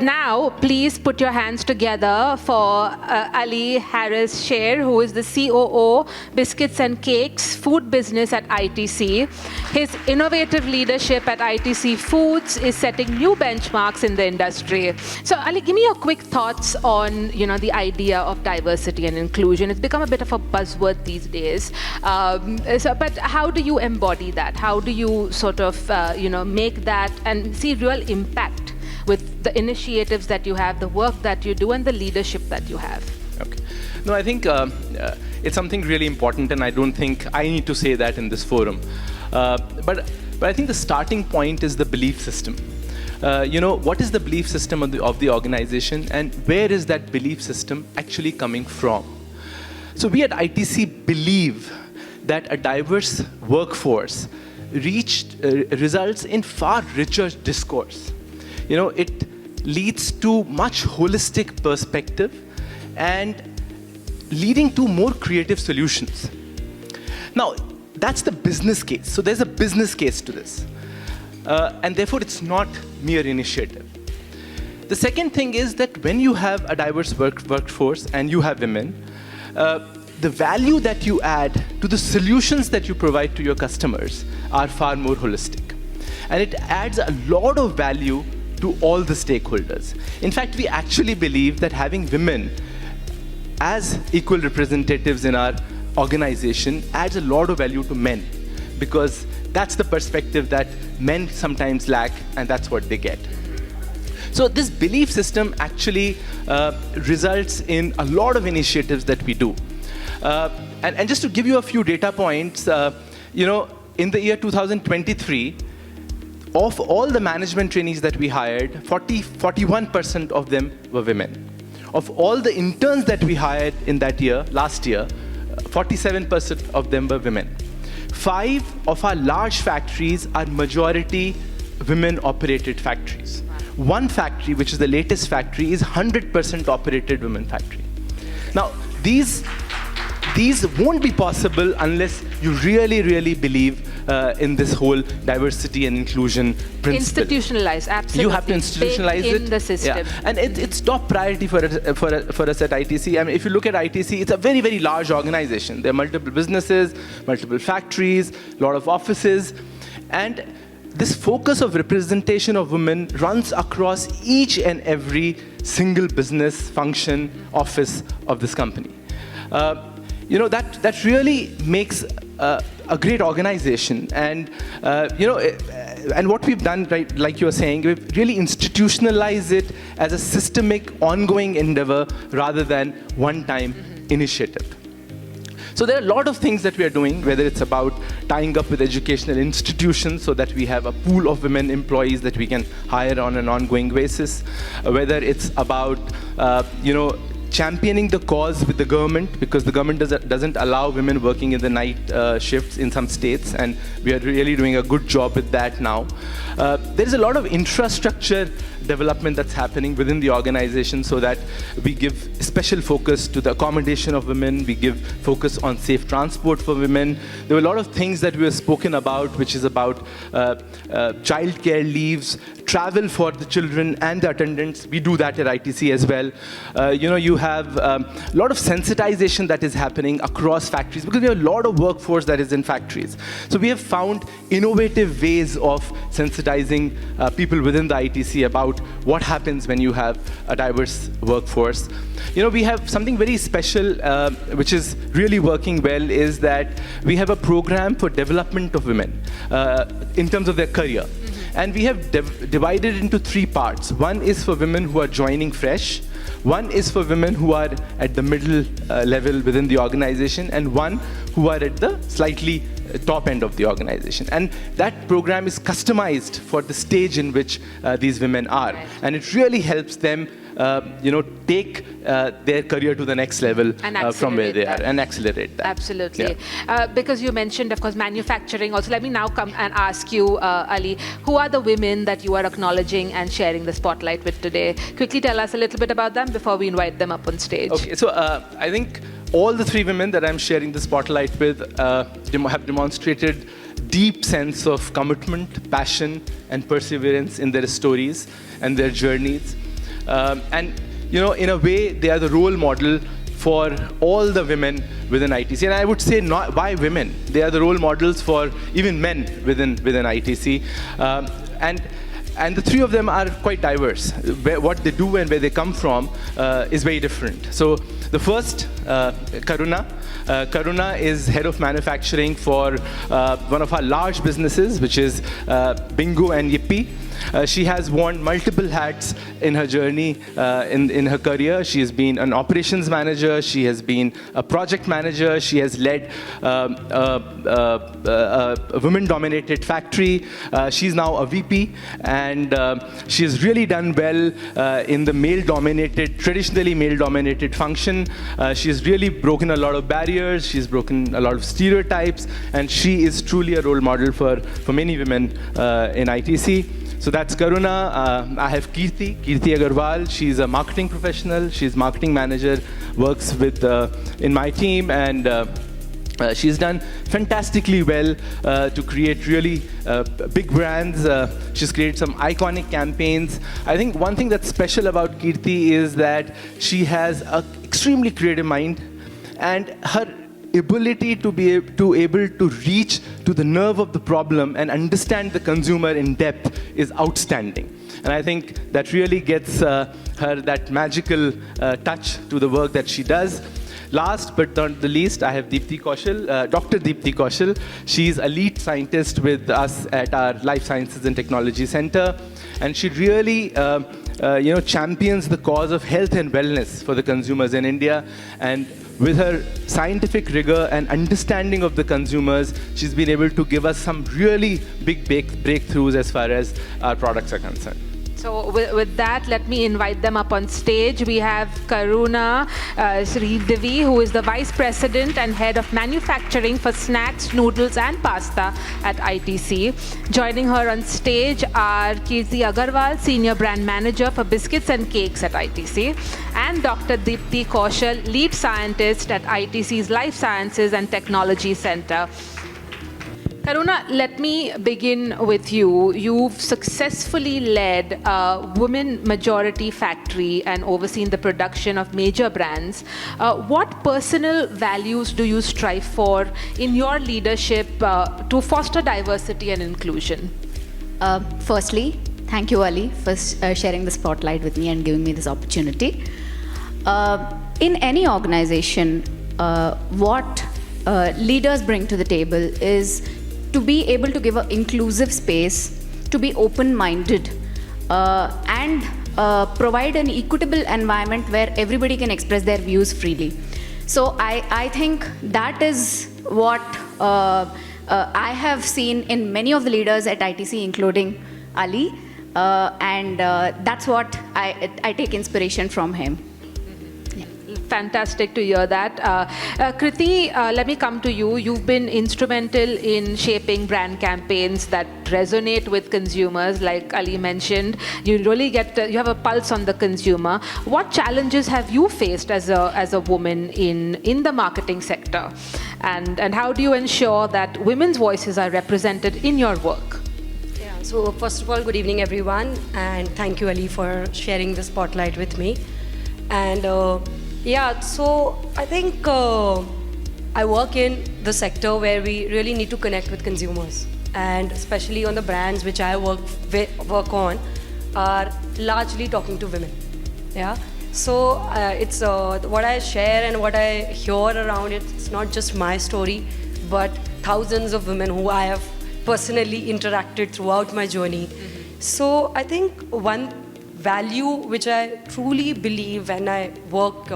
Now, please put your hands together for Ali Harris Sher, who is the COO, Biscuits and Cakes, Food Business at ITC. His innovative leadership at ITC Foods is setting new benchmarks in the industry. So, Ali, give me your quick thoughts on, the idea of diversity and inclusion. It's become a bit of a buzzword these days. But how do you embody that? How do you sort of, make that and see real impact with the initiatives that you have, the work that you do, and the leadership that you have? Okay. No, I think it's something really important, and I don't think I need to say that in this forum. But I think the starting point is the belief system. What is the belief system of the organization, and where is that belief system actually coming from? So we at ITC believe that a diverse workforce results in far richer discourse. It leads to much holistic perspective and leading to more creative solutions. Now, that's the business case. So there's a business case to this. And therefore, it's not mere initiative. The second thing is that when you have a diverse workforce and you have women, the value that you add to the solutions that you provide to your customers are far more holistic. And it adds a lot of value to all the stakeholders. In fact, we actually believe that having women as equal representatives in our organization adds a lot of value to men, because that's the perspective that men sometimes lack, and that's what they get. So this belief system actually results in a lot of initiatives that we do. And just to give you a few data points, in the year 2023, of all the management trainees that we hired, 41% of them were women. Of all the interns that we hired in that year, last year, 47% of them were women. 5 of our large factories are majority women-operated factories. One factory, which is the latest factory, is 100% operated women factory. Now, these won't be possible unless you really, really believe in this whole diversity and inclusion principle. Institutionalize, absolutely. You have to institutionalize it in the system. Yeah. And it's top priority for us at ITC. I mean, if you look at ITC, it's a very, very large organization. There are multiple businesses, multiple factories, a lot of offices. And this focus of representation of women runs across each and every single business function, office of this company. That really makes a great organization. And and what we've done, right, like you were saying, we've really institutionalized it as a systemic, ongoing endeavor rather than one-time initiative. So there are a lot of things that we are doing, whether it's about tying up with educational institutions so that we have a pool of women employees that we can hire on an ongoing basis, whether it's about championing the cause with the government, because the government doesn't allow women working in the night shifts in some states, and we are really doing a good job with that now. There is a lot of infrastructure development that's happening within the organization so that we give special focus to the accommodation of women, we give focus on safe transport for women. There were a lot of things that we have spoken about, which is about childcare leaves, travel for the children and the attendants. We do that at ITC as well. You have a lot of sensitization that is happening across factories, because we have a lot of workforce that is in factories. So we have found innovative ways of sensitizing people within the ITC about what happens when you have a diverse workforce. We have something very special, which is really working well, is that we have a program for development of women in terms of their career. And we have divided into 3 parts. One is for women who are joining fresh, one is for women who are at the middle level within the organization, and one who are at the slightly top end of the organization. And that program is customized for the stage in which these women are. Right. And it really helps them take their career to the next level from where they are, and accelerate that. Absolutely. Yeah. Because you mentioned, of course, manufacturing. Also, let me now come and ask you, Ali, who are the women that you are acknowledging and sharing the spotlight with today? Quickly tell us a little bit about them before we invite them up on stage. Okay, so I think all the 3 women that I'm sharing the spotlight with have demonstrated deep sense of commitment, passion, and perseverance in their stories and their journeys. And in a way, they are the role model for all the women within ITC. And I would say not why women. They are the role models for even men within ITC. And the three of them are quite diverse. What they do and where they come from is very different. So the first, Karuna. Karuna is head of manufacturing for one of our large businesses, which is Bingo and Yippee. She has worn multiple hats in her journey, in her career. She has been an operations manager. She has been a project manager. She has led a women-dominated factory. She's now a VP, and she has really done well in the traditionally male-dominated function. She has really broken a lot of barriers. She's broken a lot of stereotypes, and she is truly a role model for many women in ITC. So that's Karuna. I have Kirti Agarwal. She's a marketing professional. She's marketing manager, works with in my team, and she's done fantastically well to create really big brands. She's created some iconic campaigns. I think one thing that's special about Kirti is that she has an extremely creative mind, and her ability to be able to reach to the nerve of the problem and understand the consumer in depth is outstanding. And I think that really gets her that magical touch to the work that she does. Last but not the least, I have Deepti Kaushal, Dr. Deepti Kaushal. She's a lead scientist with us at our Life Sciences and Technology Center, and she really champions the cause of health and wellness for the consumers in India. And with her scientific rigor and understanding of the consumers, she's been able to give us some really big breakthroughs as far as our products are concerned. So with that, let me invite them up on stage. We have Karuna Sridevi, who is the Vice President and Head of Manufacturing for Snacks, Noodles and Pasta at ITC. Joining her on stage are Kirti Agarwal, Senior Brand Manager for Biscuits and Cakes at ITC, and Dr. Deepti Kaushal, Lead Scientist at ITC's Life Sciences and Technology Center. Karuna, let me begin with you. You've successfully led a women majority factory and overseen the production of major brands. What personal values do you strive for in your leadership to foster diversity and inclusion? Firstly, thank you, Ali, for sharing the spotlight with me and giving me this opportunity. In any organization, what leaders bring to the table is to be able to give an inclusive space, to be open-minded, and provide an equitable environment where everybody can express their views freely. So I think that is what I have seen in many of the leaders at ITC, including Ali, and that's what I take inspiration from him. Fantastic to hear that. Kriti, let me come to you. You've been instrumental in shaping brand campaigns that resonate with consumers, like Ali mentioned. You really you have a pulse on the consumer. What challenges have you faced as a woman in the marketing sector? And how do you ensure that women's voices are represented in your work? Yeah, so first of all, good evening, everyone. And thank you, Ali, for sharing the spotlight with me. And yeah, so I think I work in the sector where we really need to connect with consumers, and especially on the brands which I work on are largely talking to women. Yeah, so it's what I share and what I hear around it. It's not just my story, but thousands of women who I have personally interacted throughout my journey. Mm-hmm. So I think one value which I truly believe when I work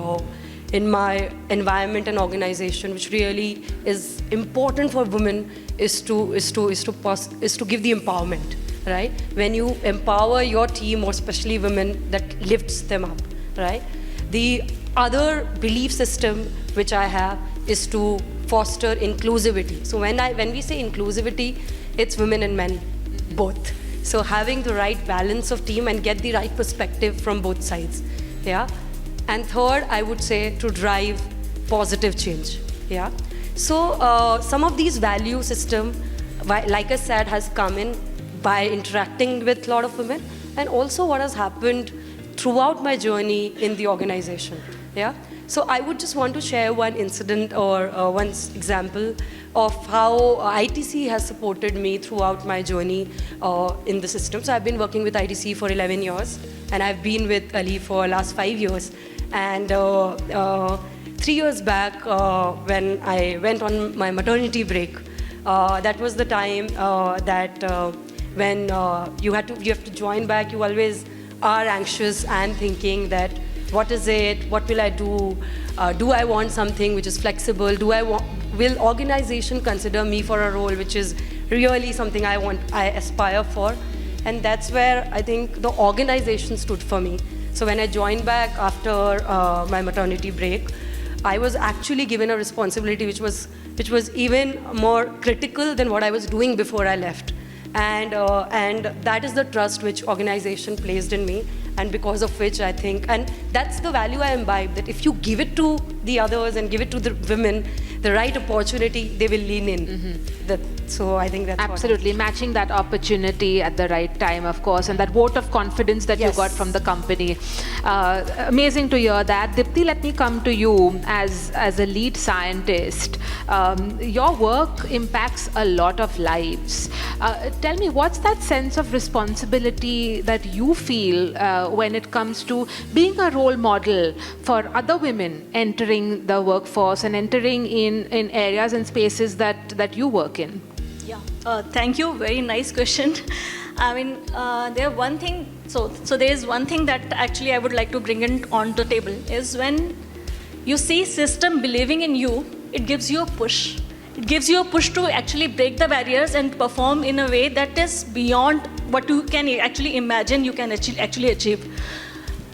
in my environment and organization, which really is important for women, is to give the empowerment, right? When you empower your team, or especially women, that lifts them up, right? The other belief system which I have is to foster inclusivity. So when we say inclusivity, it's women and men, both. So having the right balance of team and get the right perspective from both sides, yeah. And third, I would say to drive positive change, yeah. So some of these value system, like I said, has come in by interacting with a lot of women, and also what has happened throughout my journey in the organization. Yeah. So I would just want to share one incident or one example of how ITC has supported me throughout my journey in the system. So I've been working with ITC for 11 years, and I've been with Ali for last 5 years. And 3 years back, when I went on my maternity break, that was the time that when you have to join back, you always are anxious and thinking that, what is it? What will I do? Do I want something which is flexible? Will organization consider me for a role which is really something I aspire for? And that's where I think the organization stood for me. So when I joined back after my maternity break, I was actually given a responsibility which was even more critical than what I was doing before I left. And that is the trust which organization placed in me, and because of which I think, and that's the value I imbibe, that if you give it to the others and give it to the women, the right opportunity, they will lean in. So I think that's absolutely matching that opportunity at the right time, of course, and that vote of confidence that you got from the company. Amazing to hear that. Dipti, let me come to you as a lead scientist. Your work impacts a lot of lives. Tell me, what's that sense of responsibility that you feel when it comes to being a role model for other women entering the workforce and entering in areas and spaces that you work in? Yeah, thank you. Very nice question. I mean, there is one thing that actually I would like to bring in on the table is when you see system believing in you, it gives you a push. It gives you a push to actually break the barriers and perform in a way that is beyond what you can actually imagine you can actually achieve.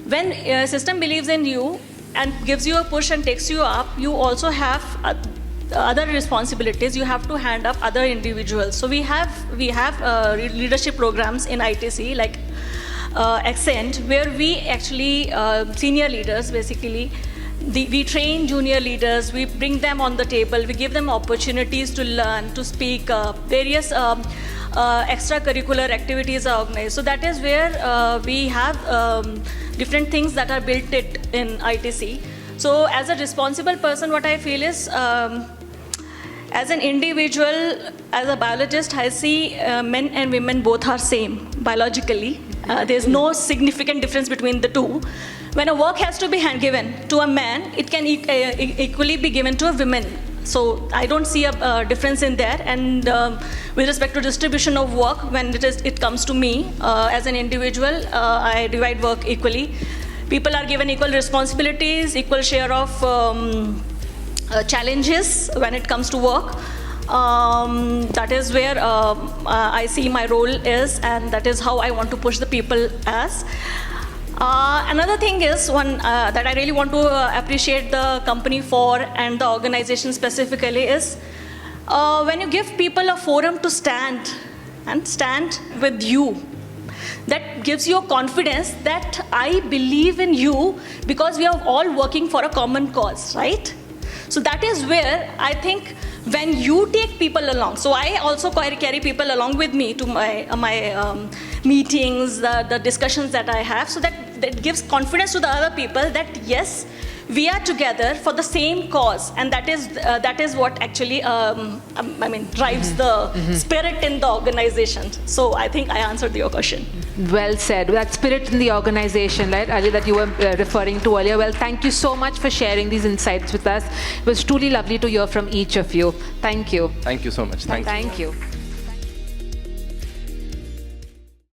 When a system believes in you and gives you a push and takes you up, you also have other responsibilities. You have to hand up other individuals. So we have leadership programs in ITC like Accent, where we actually senior leaders basically. We train junior leaders, we bring them on the table, we give them opportunities to learn, to speak, various extracurricular activities are organized. So that is where we have different things that are built in ITC. So as a responsible person, what I feel is, as an individual, as a biologist, I see men and women both are same biologically. There's no significant difference between the two. When a work has to be given to a man, it can equally be given to a woman. So I don't see a difference in there. And with respect to distribution of work, when it comes to me as an individual, I divide work equally. People are given equal responsibilities, equal share of challenges when it comes to work. That is where I see my role is, and that is how I want to push the people as. Another thing is one that I really want to appreciate the company for, and the organization specifically, is when you give people a forum to stand with you. That gives you a confidence that I believe in you because we are all working for a common cause, right? So that is where I think when you take people along, so I also carry people along with me to my meetings, the discussions that I have, so that gives confidence to the other people that yes, we are together for the same cause, and that is what actually drives the spirit in the organization. So I think I answered your question. Well said. That spirit in the organization, right, Ali, that you were referring to earlier. Well, thank you so much for sharing these insights with us. It was truly lovely to hear from each of you. Thank you. Thank you so much. Thank you.